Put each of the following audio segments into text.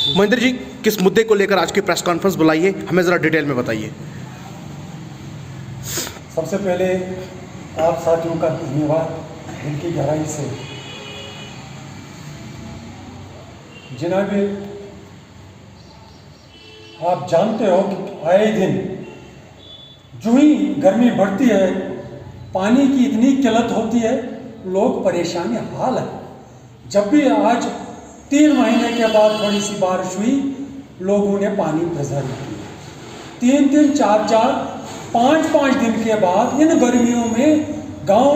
महेंद्र जी, किस मुद्दे को लेकर आज की प्रेस कॉन्फ्रेंस बुलाई है, हमें ज़रा डिटेल में बताइए। सबसे पहले आप साथियों का धन्यवाद दिल की गहराई से। जनाब, आप जानते हो कि आए दिन जो ही गर्मी बढ़ती है, पानी की इतनी किल्लत होती है, लोग परेशान हाल है। जब भी आज 3 महीने के बाद थोड़ी सी बारिश हुई, लोगों ने पानी प्रेजर्व किया। 3-3, 4-4, 5-5 दिन के बाद इन गर्मियों में गांव,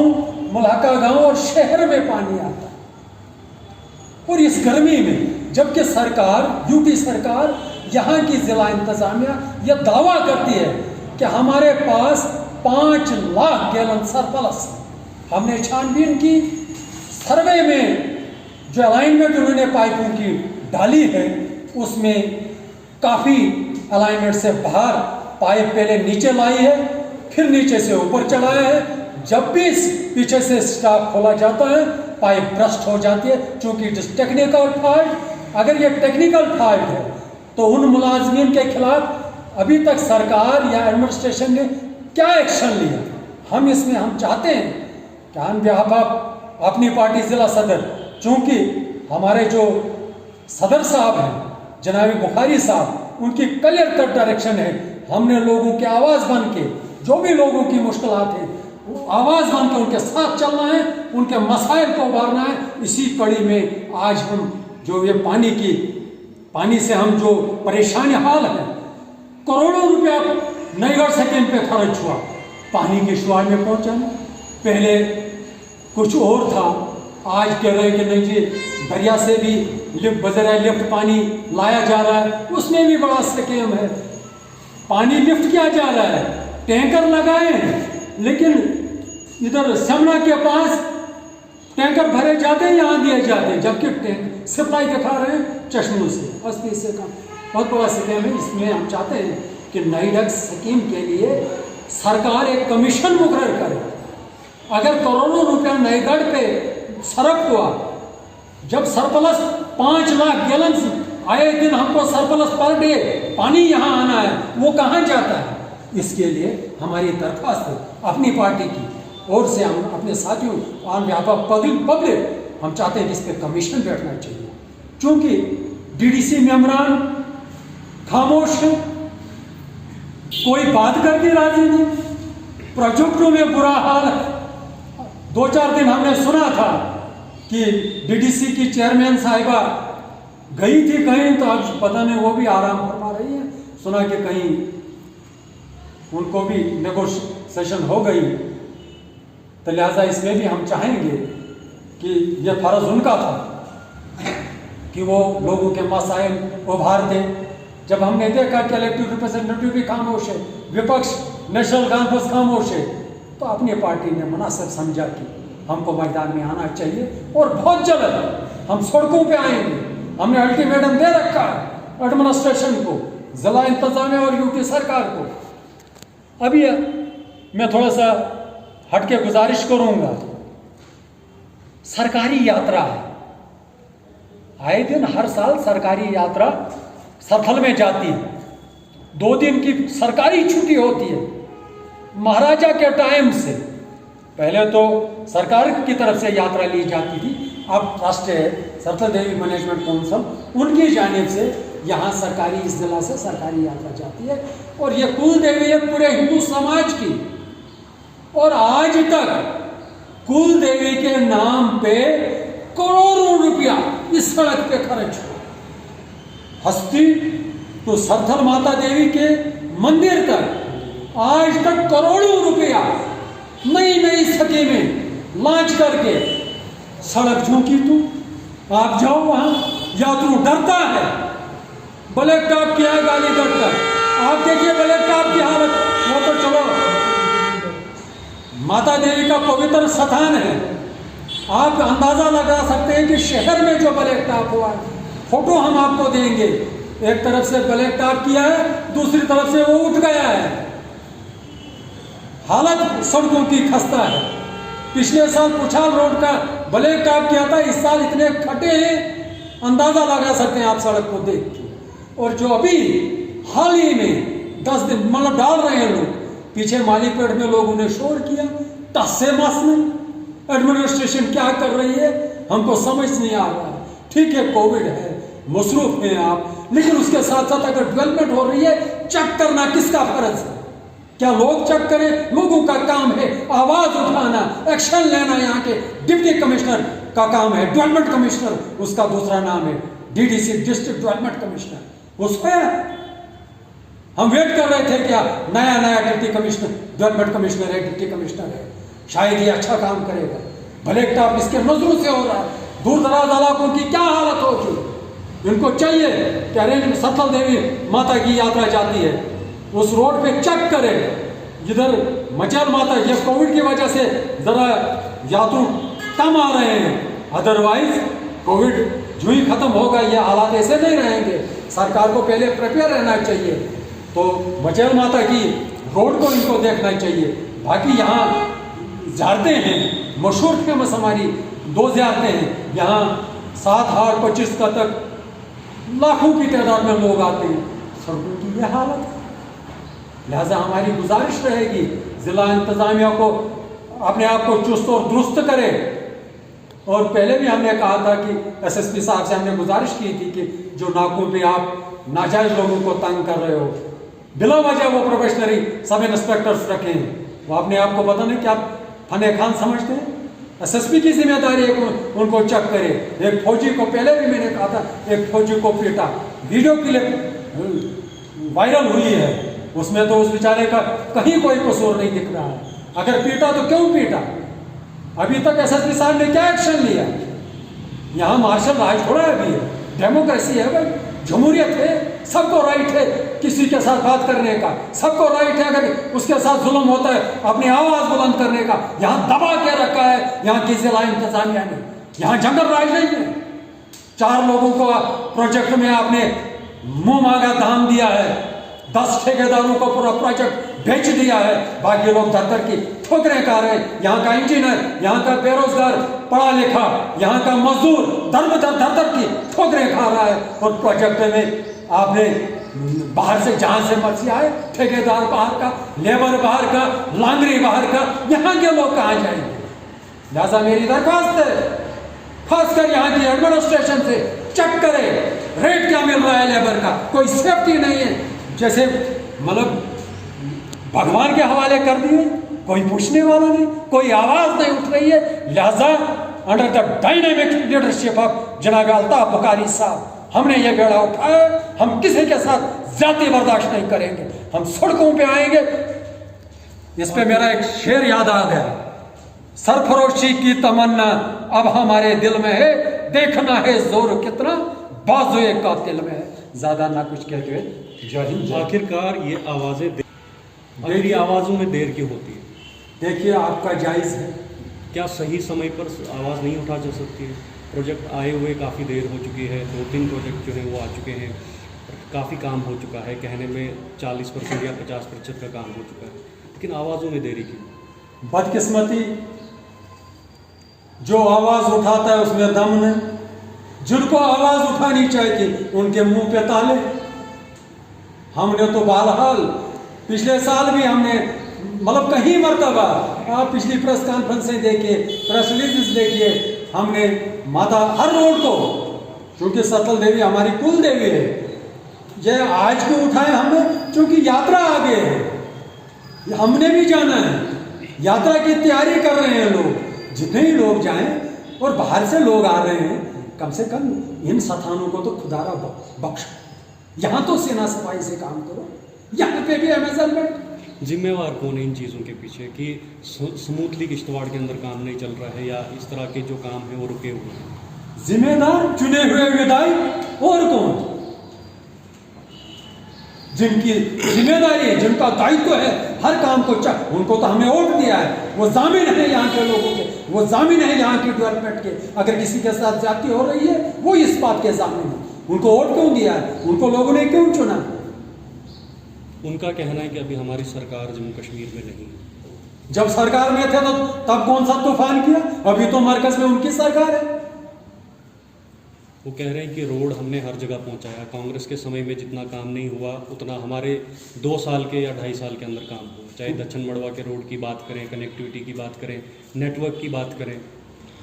मुलाका गांव और शहर में पानी आता है। और इस गर्मी में जबकि सरकार, यूपी सरकार, यहाँ की जिला इंतजामिया यह दावा करती है कि हमारे पास 5 लाख गैलन सरप्लस। हमने छानबीन की, सर्वे में जो अलाइनमेंट उन्होंने पाइपों की डाली है, उसमें काफ़ी अलाइनमेंट से बाहर पाइप पहले नीचे लाई है, फिर नीचे से ऊपर चढ़ाया है। जब भी पीछे से स्टाफ खोला जाता है, पाइप ब्रस्ट हो जाती है, क्योंकि इट इज टेक्निकल फॉल्ट। अगर ये टेक्निकल फॉल्ट है तो उन मुलाजमीन के खिलाफ अभी तक सरकार या एडमिनिस्ट्रेशन ने क्या एक्शन लिया? हम चाहते हैं कि ऑन बिहाफ ऑफ अपनी पार्टी जिला सदर, चूँकि हमारे जो सदर साहब हैं जनाब बुखारी साहब, उनकी क्लियर कट डायरेक्शन है, हमने लोगों की आवाज़ बन के, जो भी लोगों की मुश्किलात है वो आवाज़ बन के उनके साथ चलना है, उनके मसाइल को उभारना है। इसी कड़ी में आज हम जो ये पानी से हम जो परेशानी हाल है, करोड़ों रुपया नईगढ़ सेकेंड पे खर्च हुआ पानी के शुआर में पहुँचाना। पहले कुछ और था, आज कह रहे हैं कि नहीं जी दरिया से भी बजरा लिफ्ट पानी लाया जा रहा है, उसमें भी बड़ा स्कीम है। पानी लिफ्ट किया जा रहा है, टैंकर लगाए हैं, लेकिन इधर समना के पास टैंकर भरे जाते हैं, यहाँ दिए जाते हैं, जबकि सप्लाई दिखा रहे हैं चश्मों से। बस इससे का बहुत बड़ा स्कीम है। इसमें हम चाहते हैं कि नईगढ़ स्कीम के लिए सरकार एक कमीशन मुकर्रर करे। अगर करोड़ों रुपया नईगढ़ पे सरफ हुआ, जब सरप्लस 5 लाख गैलन आए दिन हमको सरप्लस पर डे पानी यहाँ आना है, वो कहाँ जाता है? इसके लिए हमारी दरख्वास्त अपनी पार्टी की ओर से, हम अपने साथियों ऑन बिहाफ ऑफ पब्लिक हम चाहते हैं कि इस पर कमीशन बैठना चाहिए। क्योंकि डीडीसी मेंबरान खामोश है, कोई बात करके राजी नहीं, प्रोजेक्टों में बुरा हाल है। 2-4 दिन हमने सुना था कि डीडीसी की चेयरमैन साहिबा गई थी कहीं, तो अब पता नहीं वो भी आराम फरमा रही है। सुना कि कहीं उनको भी नेगोशिएशन हो गई, तो लिहाजा इसमें भी हम चाहेंगे कि यह फर्ज उनका था कि वो लोगों के मसाइल उभार दें। जब हमने देखा कि इलेक्टेड रिप्रेजेंटेटिव भी खामोश है, विपक्ष नेशनल कॉन्फ्रेंस खामोश है, तो अपनी पार्टी ने मुनासिब समझा कि हमको मैदान में आना चाहिए और बहुत जल्द हम सड़कों पे आएंगे। हमने अल्टीमेटम दे रखा है एडमिनिस्ट्रेशन को, जिला इंतजामिया और यूपी सरकार को। अभी मैं थोड़ा सा हटके गुजारिश करूंगा। सरकारी यात्रा है, आए दिन हर साल सरकारी यात्रा सरथल में जाती है, 2 दिन की सरकारी छुट्टी होती है। महाराजा के टाइम से पहले तो सरकार की तरफ से यात्रा ली जाती थी, अब राष्ट्रीय सरथल देवी मैनेजमेंट काउंसिल उनकी जानिब से यहाँ सरकारी, इस जिला से सरकारी यात्रा जाती है। और ये कुल देवी है पूरे हिंदू समाज की, और आज तक कुल देवी के नाम पे करोड़ों रुपया इस सड़क पे खर्च हुआ। हस्ती तो सरथल माता देवी के मंदिर तक आज तक करोड़ों रुपया नई स्कीमें लॉन्च करके सड़क झोंकी। तो आप जाओ वहां, यात्रु डरता है, ब्लैक टॉप किया है गालीगढ़ तक। आप देखिए ब्लैक टॉप की हालत, वो तो चलो माता देवी का पवित्र स्थान है, आप अंदाजा लगा सकते हैं कि शहर में जो ब्लैक टॉप हुआ है, फोटो हम आपको देंगे। एक तरफ से ब्लैक टॉप किया है, दूसरी तरफ से वो उठ गया है। हालत सड़कों की खस्ता है। पिछले साल पुछाल रोड का ब्लैक टॉप किया था, इस साल इतने खड्डे हैं अंदाजा लगा सकते हैं आप सड़क को देख के। और जो अभी हाल ही में 10 दिन मतलब डाल रहे हैं लोग, पीछे मालीपेट में लोग उन्हें शोर किया, टस से मस नहीं। एडमिनिस्ट्रेशन क्या कर रही है हमको समझ नहीं आ रहा है। ठीक है, कोविड है, मसरूफ हैं आप, लेकिन उसके साथ साथ अगर डेवलपमेंट हो रही है, चेक करना किसका फर्ज है? क्या लोग चेक करें? लोगों का काम है आवाज उठाना, एक्शन लेना। यहाँ के डिप्टी कमिश्नर का काम है, डेवलपमेंट कमिश्नर उसका दूसरा नाम है डीडीसी, डिस्ट्रिक्ट डेवलपमेंट कमिश्नर। उसमें हम वेट कर रहे थे क्या नया डिप्टी कमिश्नर, डेवलपमेंट कमिश्नर है, डिप्टी कमिश्नर है, शायद ये अच्छा काम करेगा। भले टॉप इसके नजरों से हो रहा है, दूर दराज इलाकों की क्या हालत होगी। इनको चाहिए कि अरे सतल देवी माता की यात्रा जाती है, उस रोड पे चेक करे। जिधर मचैल माता, ये कोविड की वजह से जरा यात्रु कम आ रहे हैं, अदरवाइज कोविड जो ही खत्म होगा ये हालात ऐसे नहीं रहेंगे। सरकार को पहले प्रिपेयर रहना चाहिए। तो मचैल माता की रोड को इनको देखना चाहिए। बाकी यहाँ ज़ियारतें हैं, मशहूर फेमस हमारी 2 ज़ियारतें हैं यहाँ, 7 8 25 का तक लाखों की तादाद में लोग आते हैं। सड़कों की यह हालत है। लिहाजा हमारी गुजारिश रहेगी जिला इंतजामिया को अपने आप को चुस्त और दुरुस्त करे। और पहले भी हमने कहा था कि एसएसपी साहब से हमने गुजारिश की थी कि जो नाकों पे आप नाजायज लोगों को तंग कर रहे हो, बिला वजह वो प्रोबेशनरी सब इंस्पेक्टर्स रखे हैं, वो अपने आप को पता नहीं क्या फने खान समझते हैं। एसएसपी की जिम्मेदारी है उनको चेक करे। एक फौजी को पहले भी मैंने कहा था, एक फौजी को पीटा, वीडियो क्लिप वायरल हुई है, उसमें तो उस बेचारे का कहीं कोई कसूर नहीं दिख रहा है। अगर पीटा तो क्यों पीटा? अभी तक एसएसपी साहब ने क्या एक्शन लिया? यहाँ मार्शल राज थोड़ा अभी है, डेमोक्रेसी है भाई, जमहूरियत है, सबको राइट है किसी के साथ बात करने का, सबको राइट है अगर उसके साथ जुल्म होता है अपनी आवाज बुलंद करने का। यहाँ दबा के रखा है यहाँ की जिला इंतजामिया ने, यहाँ जंगल राज नहीं है। 4 लोगों को प्रोजेक्ट में आपने मुंह मांगा दाम दिया है, 10 ठेकेदारों को पूरा प्रोजेक्ट बेच दिया है, बाकी लोग दर की ठोकरें खा रहे हैं। यहाँ का इंजीनियर, यहाँ का बेरोजगार पढ़ा लिखा, यहाँ का मजदूर दर की ठोकरें खा रहा है। और प्रोजेक्ट में आपने बाहर से जहां से मर्जी आए, ठेकेदार बाहर का, लेबर बाहर का, लांगरी बाहर का, यहाँ के लोग कहाँ जाएंगे? लिहाजा मेरी दरख्वास्त है खासकर यहाँ की एडमिनिस्ट्रेशन से, चेक करे रेट क्या मिल रहा है लेबर का, कोई सेफ्टी नहीं है। जैसे मतलब भगवान के हवाले कर दिए, कोई पूछने वाला नहीं, कोई आवाज नहीं उठ रही है। लिहाजा under the dynamic leadership of जनाब अल्ताफ बुखारी साहब हमने ये बेड़ा उठाया। हम किसी के साथ जाति बर्दाश्त नहीं करेंगे, हम सड़कों पे आएंगे। इस पे मेरा एक शेर याद आ गया, सरफरोशी की तमन्ना अब हमारे दिल में है, देखना है जोर कितना बाजुए कातिल में है। ज्यादा ना कुछ कहते हुए जय हिंद। आखिरकार ये आवाजें मेरी आवाज़ों में देर क्यों होती है? देखिए आपका जायज़ है, क्या सही समय पर आवाज़ नहीं उठा जा सकती है? प्रोजेक्ट आए हुए काफ़ी देर हो चुकी है, 2-3 प्रोजेक्ट जो हैं वो आ चुके हैं, काफ़ी काम हो चुका है, कहने में 40% या 50% का काम हो चुका है, लेकिन आवाज़ों में देरी क्यों? बदकिस्मती, जो आवाज़ उठाता है उसमें दम नहीं, जिनको आवाज़ उठानी चाहिए उनके मुंह पे ताले। हमने तो बहरहाल पिछले साल भी हमने मतलब कहीं मरतबा, आप पिछली प्रेस कॉन्फ्रेंसें देखिए, प्रेस रिलीज देखिए, हमने माता हर रोड को, क्योंकि सतल देवी हमारी कुल देवी है, ये आज क्यों उठाए हमने? क्योंकि यात्रा आगे है, हमने भी जाना है, यात्रा की तैयारी कर रहे हैं लोग। जितने ही लोग जाएं और बाहर से लोग आ रहे हैं, कम से कम इन स्थानों को तो खुदारा बख्श, यहाँ तो सेना सफाई से काम करो, यहाँ पे भी एमेजनमेंट। जिम्मेवार कौन है इन चीज़ों के पीछे कि स्मूथली किश्तवाड़ के अंदर काम नहीं चल रहा है या इस तरह के जो काम है वो रुके हुए हैं? जिम्मेदार चुने हुए विधायक और कौन, जिनकी जिम्मेदारी है, जिनका दायित्व है हर काम को उनको तो हमने वोट दिया है, वो जामिन है यहाँ के लोगों के, वो जामिन है यहाँ की डेवलपमेंट के। अगर किसी के साथ ज्यादती हो रही है वो इस बात के जामिन है, उनको वोट क्यों दिया है, उनको लोगों ने क्यों चुना? उनका कहना है कि अभी हमारी सरकार जम्मू कश्मीर में नहीं है। जब सरकार में थे तो तब कौन सा तूफान किया? अभी तो मरकज में उनकी सरकार है। वो कह रहे हैं कि रोड हमने हर जगह पहुंचाया। कांग्रेस के समय में जितना काम नहीं हुआ उतना हमारे 2 साल के या 2.5 साल के अंदर काम हुआ। चाहे दक्षिण मड़वा के रोड की बात करें, कनेक्टिविटी की बात करें, नेटवर्क की बात करें,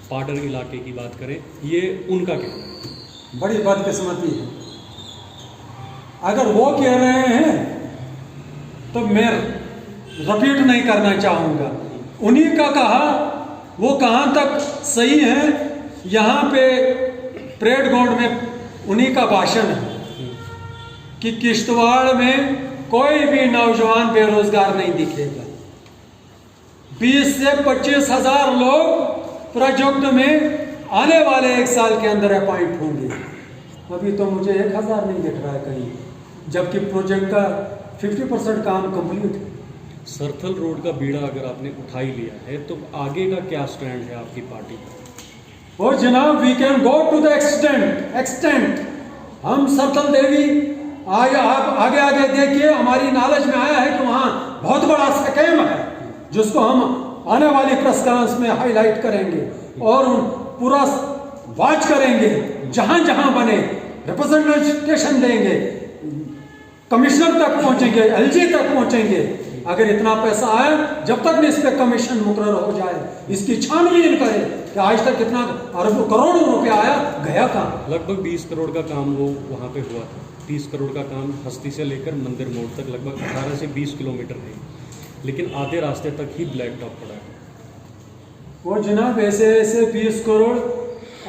पाडर इलाके की बात करें, ये उनका कहना है। बड़ी बदकिस्मती है। अगर वो कह रहे हैं तो मैं रिपीट नहीं करना चाहूँगा। उन्हीं का कहा वो कहाँ तक सही है, यहाँ पे परेड ग्राउंड में उन्हीं का भाषण है कि किश्तवाड़ में कोई भी नौजवान बेरोजगार नहीं दिखेगा। 20 से 25 हजार लोग प्रोजेक्ट में आने वाले 1 साल के अंदर अपॉइंट होंगे। अभी तो मुझे 1000 नहीं दिख रहा है कहीं, जबकि प्रोजेक्ट का 50% काम कंप्लीट है। सरथल रोड का बीड़ा अगर आपने उठा ही लिया है तो आगे का क्या स्टैंड है आपकी पार्टी का? ओ जनाब, we can go to the extent हम सरथल देवी आगे आगे देखिए, हमारी नॉलेज में आया है कि वहाँ बहुत बड़ा स्कैम है जिसको हम आने वाली प्रेस कॉन्फ्रेंस में हाईलाइट करेंगे और पूरा वॉच करेंगे। जहाँ जहाँ बने रिप्रेजेंटेशन देंगे, कमिश्नर तक पहुँचेंगे, एलजी तक पहुँचेंगे। अगर इतना पैसा आया, जब तक इस पे कमीशन मुकर्रर हो जाए, इसकी छानबीन करें कि आज तक कितना अरबों करोड़ों रुपया आया, गया कहाँ। लगभग 20 करोड़ का काम वो वहाँ पे हुआ था। 30 करोड़ का काम हस्ती से लेकर मंदिर मोड़ तक लगभग 18 से 20 किलोमीटर है, लेकिन आधे रास्ते तक ही ब्लैक टॉप पड़ा है। वो जनाब ऐसे ऐसे 20 करोड़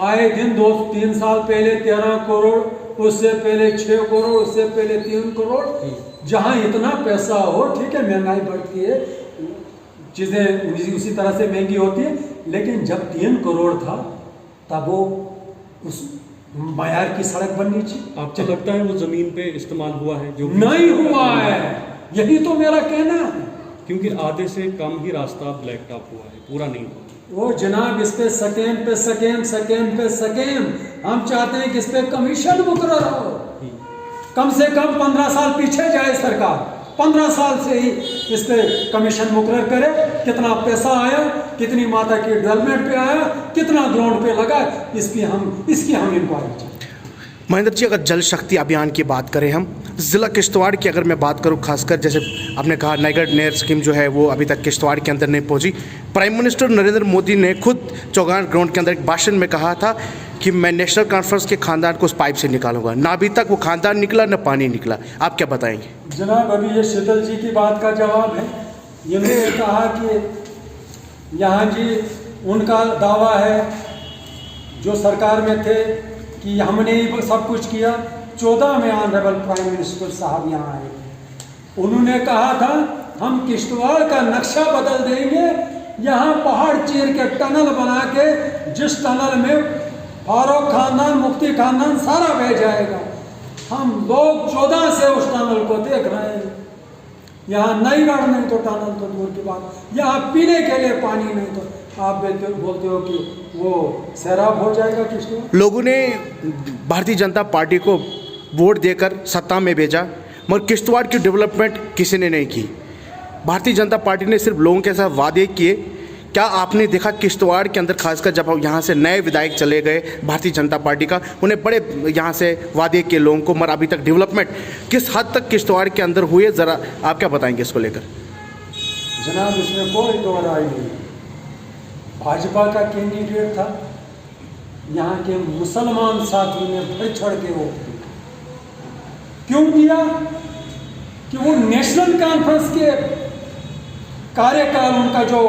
आए दिन, 2-3 साल पहले 13 करोड़, उससे पहले 6 करोड़, उससे पहले 3 करोड़। जहाँ इतना पैसा हो, ठीक है महंगाई बढ़ती है, चीज़ें उसी तरह से महंगी होती है, लेकिन जब 3 करोड़ था तब वो उस मयार की सड़क बननी चाहिए। आपको लगता है वो ज़मीन पे इस्तेमाल हुआ है? जो नहीं हुआ है, यही तो मेरा कहना है। क्योंकि आधे से कम ही रास्ता ब्लैक टॉप हुआ है, पूरा नहीं हुआ। वो जनाब इस पे सकेम पे सकेम हम चाहते हैं कि इस पे कमीशन मुकर्रर हो। कम से कम 15 साल पीछे जाए सरकार, 15 साल से ही इस पे कमीशन मुकर्रर करे। कितना पैसा आया, कितनी माता की डेवलपमेंट पे आया, कितना ग्राउंड पे लगा, इसकी हम इंक्वायरी चाहिए। महेंद्र जी, अगर जल शक्ति अभियान की बात करें, हम ज़िला किश्तवाड़ की अगर मैं बात करूं, खासकर जैसे आपने कहा नयगढ़ नहर स्कीम जो है वो अभी तक किश्तवाड़ के अंदर नहीं पहुंची। प्राइम मिनिस्टर नरेंद्र मोदी ने खुद चौगान ग्राउंड के अंदर एक भाषण में कहा था कि मैं नेशनल कॉन्फ्रेंस के खानदान को उस पाइप से निकालूंगा। ना अभी तक वो खानदान निकला, न पानी निकला। आप क्या बताएंगे? जनाब, अभी ये शीतल जी की बात का जवाब है। इन्होंने कहा कि यहाँ जी उनका दावा है जो सरकार में थे कि हमने ही सब कुछ किया। 14 में ऑनरेबल प्राइम मिनिस्टर साहब यहाँ आए, उन्होंने कहा था हम किश्तवाड़ का नक्शा बदल देंगे, यहाँ पहाड़ चीर के टनल बना के, जिस टनल में फारूक खानदान, मुफ्ती खानदान सारा बह जाएगा। हम लोग 14 से उस टनल को देख रहे हैं। यहाँ नयगढ़ नहीं तो टनल तो दूर की बात, यहाँ पीने के लिए पानी नहीं तो आप बोलते हो कि वो सैराब हो जाएगा। किसको लोगों ने भारतीय जनता पार्टी को वोट देकर सत्ता में भेजा, मगर किश्तवाड़ की डेवलपमेंट किसी ने नहीं की। भारतीय जनता पार्टी ने सिर्फ लोगों के साथ वादे किए। क्या आपने देखा किश्तवाड़ के अंदर, खासकर जब यहाँ से नए विधायक चले गए भारतीय जनता पार्टी का, उन्हें बड़े यहाँ से वादे किए लोगों को, मगर अभी तक डेवलपमेंट किस हद तक किश्तवाड़ के अंदर हुई है, ज़रा आप क्या बताएंगे इसको लेकर? जनाब, इसमें कोई दो राय नहीं। भाजपा का कैंडिडेट था, यहाँ के मुसलमान साथियों ने बढ़ चढ़ के वोट दिया। क्यों दिया? कि वो नेशनल कॉन्फ्रेंस के कार्यकाल, उनका जो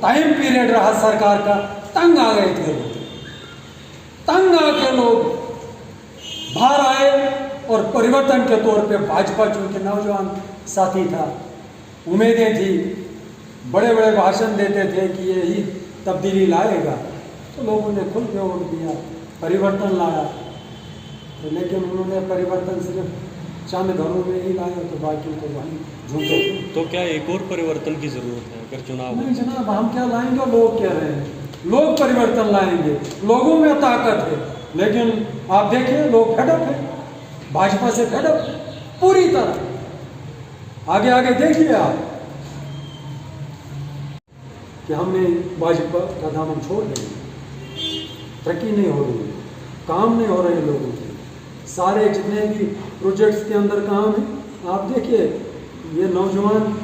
टाइम पीरियड रहा सरकार का, तंग आ गए थे लोग। तंग आके लोग बाहर आए और परिवर्तन के तौर पे भाजपा, जो कि नौजवान साथी था, उम्मीदें थी, बड़े बड़े भाषण देते थे कि ये ही तब्दीली लाएगा, तो लोगों ने खुल के वोट दिया, परिवर्तन लाया। तो लेकिन उन्होंने परिवर्तन सिर्फ चंद घरों में ही लाया, तो बाकी तो वहीं झूठे। तो क्या एक और परिवर्तन की ज़रूरत है अगर चुनाव? नहीं जनाब, हम क्या लाएंगे, लोग कह रहे हैं। लोग परिवर्तन लाएंगे, लोगों में ताकत है। लेकिन आप देखिए, लोग फेडअप है, भाजपा से फेडअप है पूरी तरह। आगे आगे देखिए आप कि हमने भाजपा का दामन छोड़ दिया, तरक्की नहीं हो रही है। काम नहीं हो रहे लोगों के। सारे जितने भी प्रोजेक्ट्स के अंदर काम है, आप देखिए ये नौजवान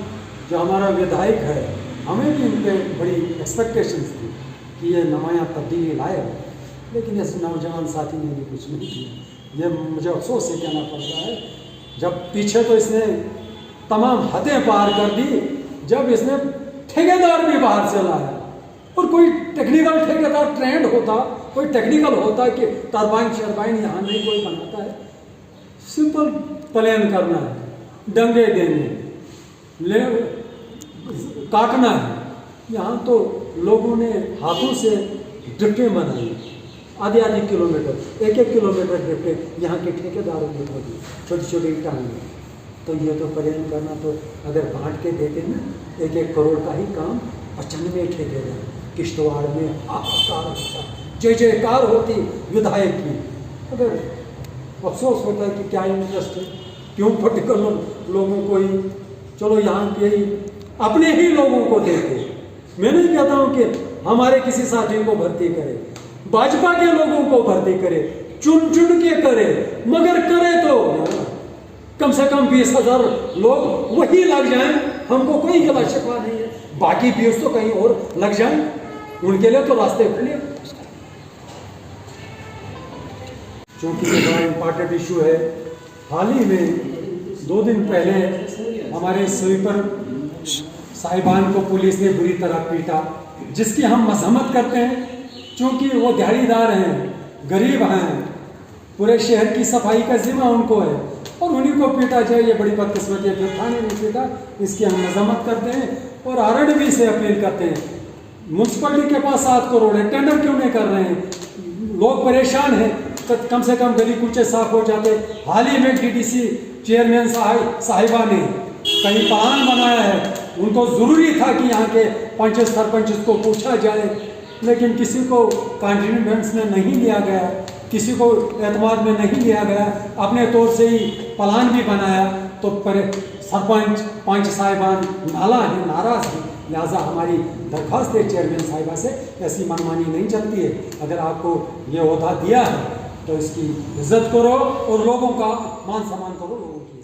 जो हमारा विधायक है, हमें भी इन पे बड़ी एक्सपेक्टेशंस थी कि ये नया तब्दीली लाएगा, लेकिन इस नौजवान साथी ने भी कुछ नहीं किया। ये मुझे अफसोस से कहना पड़ रहा है, जब पीछे तो इसने तमाम हदें पार कर दी, जब इसने ठेकेदार भी बाहर से लाया, और कोई टेक्निकल ठेकेदार ट्रेंड होता, कोई टेक्निकल होता कि टरबाइन शरबाइन यहाँ नहीं कोई बनाता है, सिंपल प्लान करना है, डंगे देने, ले काटना है। यहाँ तो लोगों ने हाथों से ड्रिफ्टें बनाई, आधे आधे किलोमीटर, 1-1 किलोमीटर ड्रिफ्टें यहाँ के ठेकेदारों ने खोदी, छोटी छोटी टांगे। तो ये तो प्लान करना, तो अगर बांट के देते ना 1-1 करोड़ का ही काम 95 ठेकेदार, किश्तवाड़ में हाहाकार होता, जय जयकार होती विधायक की। अगर अफसोस होता है कि क्या इंटरेस्ट है, क्यों पर्टिकुलर लोगों को ही, चलो यहाँ के ही अपने ही लोगों को देते। मैं नहीं कहता हूँ कि हमारे किसी साथियों को भर्ती करे, भाजपा के लोगों को भर्ती करे, चुन चुन के करे, मगर करे तो कम से कम 20,000 लोग वही लग जाएं, हमको कोई गिला शिकवा नहीं है। बाकी 20 तो कहीं और लग जाएं, उनके लिए तो रास्ते खुले। क्योंकि ये बड़ा इम्पॉर्टेंट इशू है। हाल ही में 2 दिन पहले हमारे स्वीपर साहिबान को पुलिस ने बुरी तरह पीटा, जिसकी हम मजम्मत करते हैं, क्योंकि वो दिहाड़ीदार हैं, गरीब हैं, पूरे शहर की सफाई का जिम्मा उनको है, और उन्हीं को पीटा जाए, ये बड़ी बदकिस्मती है। फिर थाने नहीं पीटा, इसकी हम मजम्मत करते हैं और RNB से अपील करते हैं। म्यूनसिपलिटी के पास 7 करोड़ है, टेंडर क्यों नहीं कर रहे हैं? लोग परेशान हैं, तो कम से कम गली कूचे साफ हो जाते। हाल ही में DDC चेयरमैन साहिबा ने कहीं प्लान बनाया है, उनको ज़रूरी था कि यहाँ के पंच सरपंच को पूछा जाए, लेकिन किसी को कॉन्फिडेंस में नहीं लिया गया, किसी को एतमाद में नहीं लिया गया, अपने तौर से ही प्लान भी बनाया। तो सरपंच पंच साहिबान नाला है, नाराज़ है। लिहाजा हमारी दरख्वास्त है चेयरमैन साहिबा से, ऐसी मनमानी नहीं चलती है। अगर आपको ये ओहदा दिया है तो इसकी इज्जत करो और लोगों का मान सम्मान करो लोगों की।